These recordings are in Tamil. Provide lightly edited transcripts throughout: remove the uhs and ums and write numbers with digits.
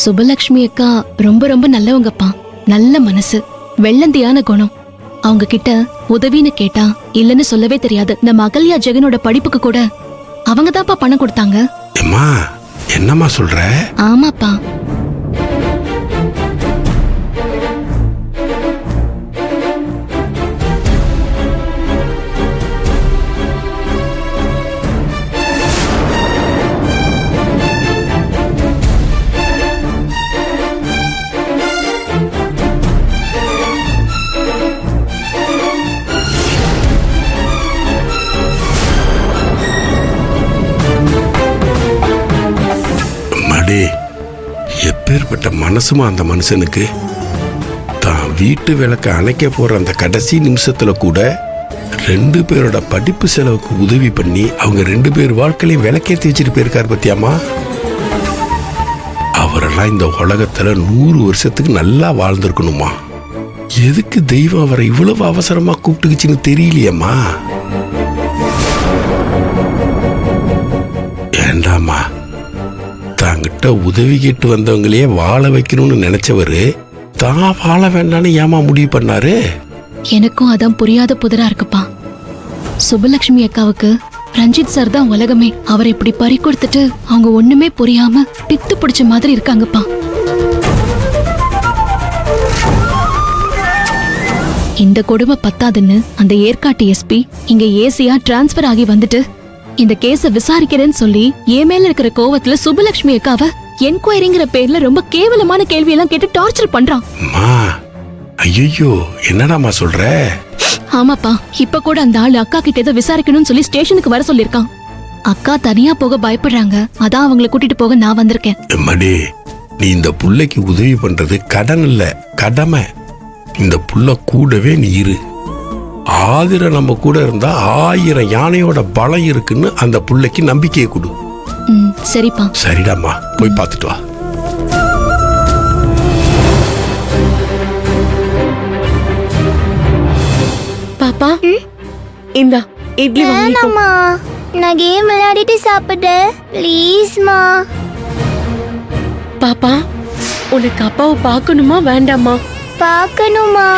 சுபலட்சுமி அக்கா ரொம்ப ரொம்ப நல்லவங்கப்பா. நல்ல மனசு, வெள்ளந்தியான குணம். அவங்க கிட்ட உதவின்னு கேட்டா இல்லன்னு சொல்லவே தெரியாது. நம்ம அகல்யா ஜெகனோட படிப்புக்கு கூட அவங்க தான்ப்பா பணம் கொடுத்தாங்க. என்னம்மா சொல்ற? ஆமாப்பா. எப்பேற்பட்ட மனசுமா அந்த மனுஷனுக்கு. தான் வீட்டு விளக்க அணைக்க போற அந்த கடைசி நிமிஷத்துல கூட 2 பேரோட படிப்பு செலவுக்கு உதவி பண்ணி அவங்க 2 பேர் வாழ்க்கையிலையும் விளக்கேற்றி வச்சுட்டு போயிருக்காரு பத்தியாமா. அவரெல்லாம் இந்த உலகத்துல 100 வருஷத்துக்கு நல்லா வாழ்ந்திருக்கணுமா. எதுக்கு தெய்வம் அவரை இவ்வளவு அவசரமா கூப்பிட்டுக்குச்சுன்னு தெரியலையம்மா. ஏண்டாமா, தாங்கிட்ட உதவி கேட்டு வந்தவங்களையே வாழ வைக்கணும்னு நினைச்சவரு தான் வாழ வேண்டான்னு ஏமா முடிவு பண்ணாரு? எனக்கும் அதான் புரியாத புதிரா இருக்குப்பா. சுபலட்சுமி அக்காவுக்கு ரஞ்சித் சார் தான் உலகமே. அவரை இப்படி பறி கொடுத்துட்டு அவங்க ஒண்ணுமே புரியாம பித்து பிடிச்ச மாதிரி இருக்காங்கப்பா. இந்த கொடுமை பத்தாதுன்னு அந்த ஏற்காட்டு எஸ்பி இங்க ஏசியா டிரான்ஸ்பர் ஆகி வந்துட்டு இந்த கேஸ விசாரிக்கிறேன்னு சொல்லி என் மேல இருக்கிற கோவத்துல சுபலட்சுமி அக்காவ என்கொயரிங்கிற பேர்ல ரொம்ப கேவலமான கேள்வி எல்லாம் கேட்டு டார்ச்சர் பண்றான். ஐயோ, என்னடாமா சொல்ற? ஆமாப்பா, இப்ப கூட அந்த ஆளு அக்கா கிட்ட ஏதோ விசாரிக்கணும்னு சொல்லி ஸ்டேஷனுக்கு வர சொல்லிருக்கான். அக்கா தனியா போக பயப்படுறாங்க, அதான் அவங்களை கூட்டிட்டு போக நான் வந்திருக்கேன். நீ இந்த புள்ளைக்கு உதவி பண்றது கடன் இல்ல, கடமை. இந்த புள்ள கூடவே நீ இரு. ஆதிர நம்ம கூட இருந்தா 1000 யானையோட பலம் இருக்குன்னு அந்த புள்ளைக்கு நம்பிக்கையை கொடு. சரிப்பா. சரிடாமா, போய் பார்த்துட்டு வா. பாப்பா, இந்த இட்லி வேணாம்மா, நான் கேம் விளையாடிட்டு சாப்பிடுறேன். ப்ளீஸ்மா. பாப்பா, உனக்கு அப்பாவை பார்க்கணுமா வேண்டாமா? பார்க்கணுமா.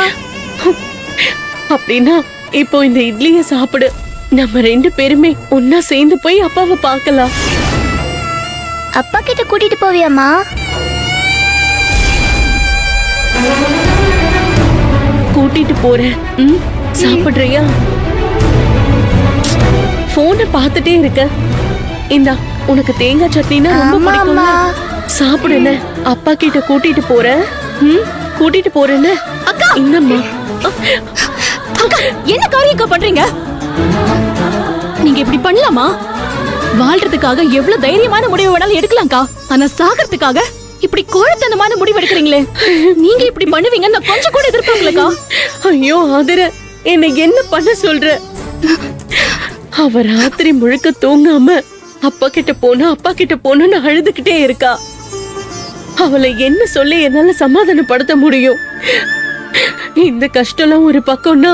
அப்படின்னா இப்போ இந்த இட்லிய சாப்பிடு. நம்ம 2 பேருமே ஒன்னா சேர்ந்து போய் அப்பாவை பார்க்கலாம். அப்பா கிட்ட கூட்டிட்டு போவியாமா? கூட்டிட்டு போறேன். சாப்பிடுறியா? போனை பார்த்துட்டே இருக்க. இந்தா, உனக்கு தேங்காய் சட்னினா ரொம்ப பிடிக்கும்ல. சாப்பிடுன. அப்பா கிட்ட கூட்டிட்டு போறேன். கூட்டிட்டு போறேன்னு. அக்கா, என்னம்மா? என்ன காரியம் பண்றீங்க? நீங்க இப்படி பண்ணலாமா? வாழ்றதுக்காக எவ்வளவு தைரியமான முடிவு வேணாலும் எடுக்கலாம்க்கா. ஆனா சாகிறதுக்காக இப்படி கோழத்தனமான முடிவு எடுக்கிறீங்களே, நீங்க இப்படி பண்ணுவீங்கன்னு நான் கொஞ்சம் கூட எதிர்பார்க்கலக்கா. ஐயோ ஆதிர, என்ன என்ன பண்ண சொல்ற? அவ ராத்திரி முழுக்க தூங்காம அப்பா கிட்ட போனோன்னு அழுதுகிட்டே இருக்கா. அவளை என்ன சொல்லி என்னால சமாதானப்படுத்த முடியும்? இந்த கஷ்டம்லாம் ஒரு பக்கம்னா,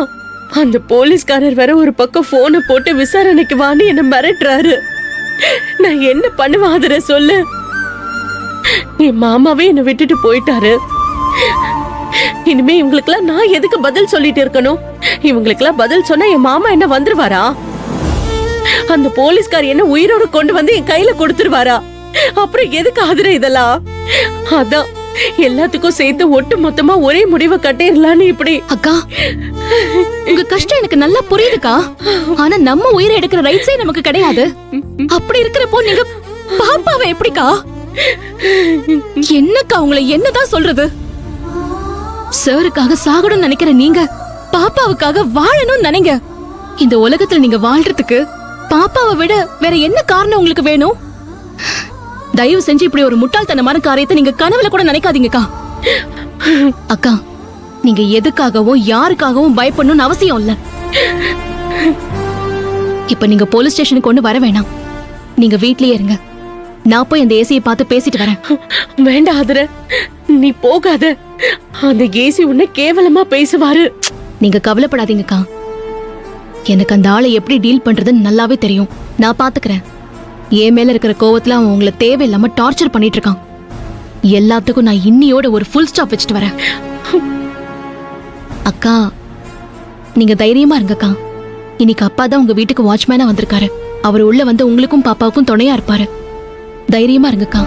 அந்த போலீஸ்காரர் வேற ஒரு பக்கம் போனை போட்டு விசாரணைக்கு வான்னு என்ன மிரட்டுறாரு. நான் என்ன பண்ணுவாதுற சொல்லு? என் மாமாவே என்ன விட்டுட்டு போயிட்டாரு. இனிமே இவங்களுக்கெல்லாம் நான் எதுக்கு பதில் சொல்லிட்டு இருக்கணும்? இவங்களுக்கெல்லாம் பதில் சொன்னா என் மாமா என்ன வந்துருவாரா? அந்த போலீஸ்கார் என்ன உயிரோடு கொண்டு வந்து என் கையில கொடுத்துருவாரா? அப்புறம் எதுக்கு ஆதிர இதெல்லாம்? அதான் எல்லாத்துக்கும் சேர்த்து ஒட்டு மொத்தமா ஒரே முடிவை கட்டிடலான்னு இப்படி. அக்கா, உங்க கஷ்டம் எனக்கு நல்லா புரியுதுக்கா. ஆனா நம்ம உயிரை எடுக்கிற ரைட்ஸே நமக்கு கிடையாது. அப்படி இருக்கிறப்போ நீங்க பாப்பாவை எப்படிக்கா? என்னக்கா உங்களை என்னதான் சொல்றது? சாருக்காக சாகணும்னு நினைக்கிற நீங்க பாப்பாவுக்காக வாழணும்னு நினைங்க. இந்த உலகத்துல நீங்க வாழ்றதுக்கு பாப்பாவை விட வேற என்ன காரணம் உங்களுக்கு வேணும்? தயவு செஞ்சு இப்படி ஒரு முட்டாள்தனமான காரியத்தை நீங்க கனவுல கூட நினைக்காதீங்கக்கா. அக்கா, நீங்க எதுக்காகவும் யாருக்காகவும் பயப்படணும்னு அவசியம் இல்ல. இப்ப நீங்க போலீஸ் ஸ்டேஷனுக்கு கொண்டு வர வேணாம். நீங்க வீட்லயே இருங்க. நான் போய் அந்த ஏசியை பார்த்து பேசிட்டு வரேன். வேண்டாம் ஆதிர, நீ போகாத. அந்த ஏசி உன்னை கேவலமா பேசுவாரு. நீங்க கவலைப்படாதீங்கக்கா. எனக்கு அந்த ஆளை எப்படி டீல் பண்றதுன்னு நல்லாவே தெரியும். நான் பாத்துக்கிறேன். என் மேல இருக்கிற கோவத்துல அவன் உங்களை தேவையில்லாம டார்ச்சர் பண்ணிட்டு இருக்கான். எல்லாத்துக்கும் நான் இன்னியோட ஒரு ஃபுல் ஸ்டாப் வச்சுட்டு வரேன். அக்கா, நீங்க தைரியமா இருங்கக்கா. இன்னைக்கு அப்பா தான் உங்க வீட்டுக்கு வாட்ச்மேனா வந்திருக்காரு. அவர் உள்ள வந்து உங்களுக்கும் பாப்பாவுக்கும் துணையா இருப்பாரு. தைரியமா இருங்கக்கா.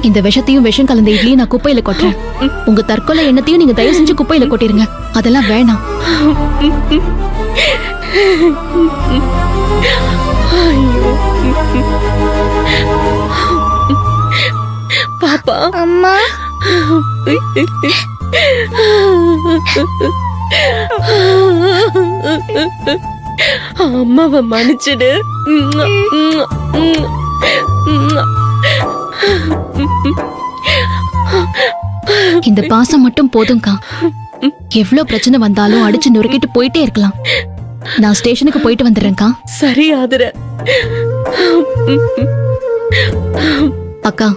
இந்த விஷத்தையும் விஷம் கலந்த இட்லியும் நான் குப்பையில கொட்டுறேன். உங்க தற்கொலை எண்ணத்தையும் நீங்க தயவு செஞ்சு குப்பையில கொட்டிருங்க. அதெல்லாம் வேணாம். ஐயோ பாப்பா. அம்மா அம்மாவை மன்னிச்சிடு. இந்த பாசம் மட்டும் போதும்க்கா. எவ்வளவு பிரச்சனை வந்தாலும் அடிச்சு நொறுக்கிட்டு போயிட்டே இருக்கலாம். நான் ஸ்டேஷனுக்கு போயிட்டு வந்துடுறேன்க்கா. சரி ஆதுர. அக்கா,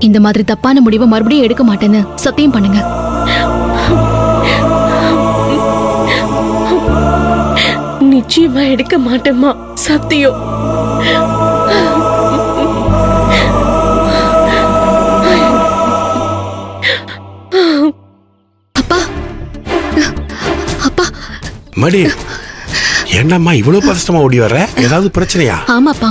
இந்த மாதிரி தப்பான முடிவை மறுபடியும் எடுக்க மாட்டேன்னு சத்தியம் பண்ணுங்க. நிச்சயமா எடுக்க மாட்டேம்மா, சத்தியம். அப்பா, அப்பா. மடி, என்னம்மா இவ்வளவு பதஷ்டமா ஓடி வர்ற? ஏதாவது பிரச்சனையா? ஆமாப்பா,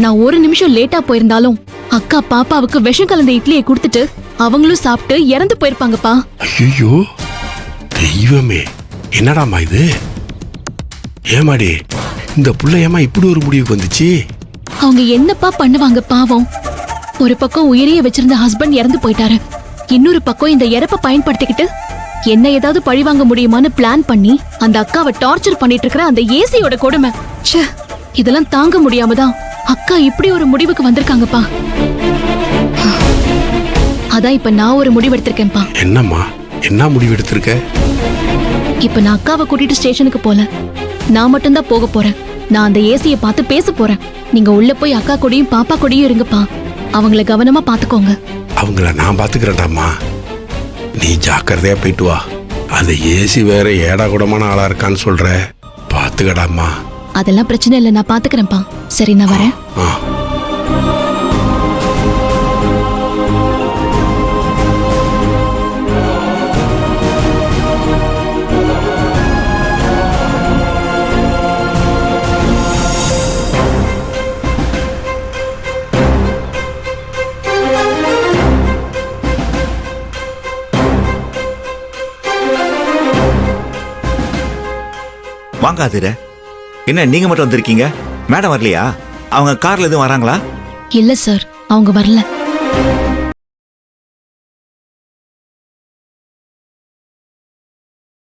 நான் ஒரு நிமிஷம் லேட்டா போயிருந்தாலும் அக்கா பாப்பாவுக்கு விஷம் கலந்த இட்லியை கொடுத்துட்டு அவங்களும் சாப்பிட்டு இறந்து போயிருப்பாங்கப்பா. ஐயோ தெய்வமே, என்னடாமா இது? ஏமாடி, இந்த புள்ள ஏமா இப்படி ஒரு முடிவுக்கு வந்துச்சு? அவங்க என்னப்பா பண்ணுவாங்க பாவம். ஒரு பக்கம் உயிரையே வச்சிருந்த ஹஸ்பண்ட் இறந்து போயிட்டாரு. இன்னொரு பக்கம் இந்த இறப்ப பயன்படுத்திக்கிட்டு என்ன ஏதாவது பழி வாங்க முடியுமான்னு பிளான் பண்ணி அந்த அக்காவை டார்ச்சர் பண்ணிட்டு இருக்கிற அந்த ஏசியோட கொடுமை. ச்சே, இதெல்லாம் தாங்க முடியாம தான் அக்கா இப்படி ஒரு முடிவுக்கு வந்திருக்காங்கப்பா. அதான் இப்ப நான் ஒரு முடிவு எடுத்திருக்கேன்ப்பா. என்னம்மா, என்ன முடிவு எடுத்திருக்க? இப்ப நான் அக்காவை கூட்டிட்டு ஸ்டேஷனுக்கு போல, நான் மட்டும்தான் போக போறேன். நான் அந்த ஏசியை பார்த்து பேச போறேன். நீங்க உள்ள போய் அக்கா கூடயும் பாப்பா கூடயும் இருங்கப்பா. அவங்கள கவனமா பாத்துக்கோங்க. அவங்கள நான் பாத்துக்கிறேன்டாம்மா, நீ ஜாக்கிரதையா போயிட்டு வா. அந்த ஏசி வேற ஏடா கூடமான ஆளா இருக்கான்னு சொல்ற, பாத்துக்கடாம்மா. அதெல்லாம் பிரச்சனை இல்லை, நான் பாத்துக்கிறேன்ப்பா. சரி, நான் வரேன். ஆ. வாங்க ஆதிர. என்ன நீங்க மட்டும் வந்திருக்கீங்க? மேடம் வரலையா? அவங்க கார்ல எதுவும் வராங்களா? இல்ல சார், அவங்க வரல.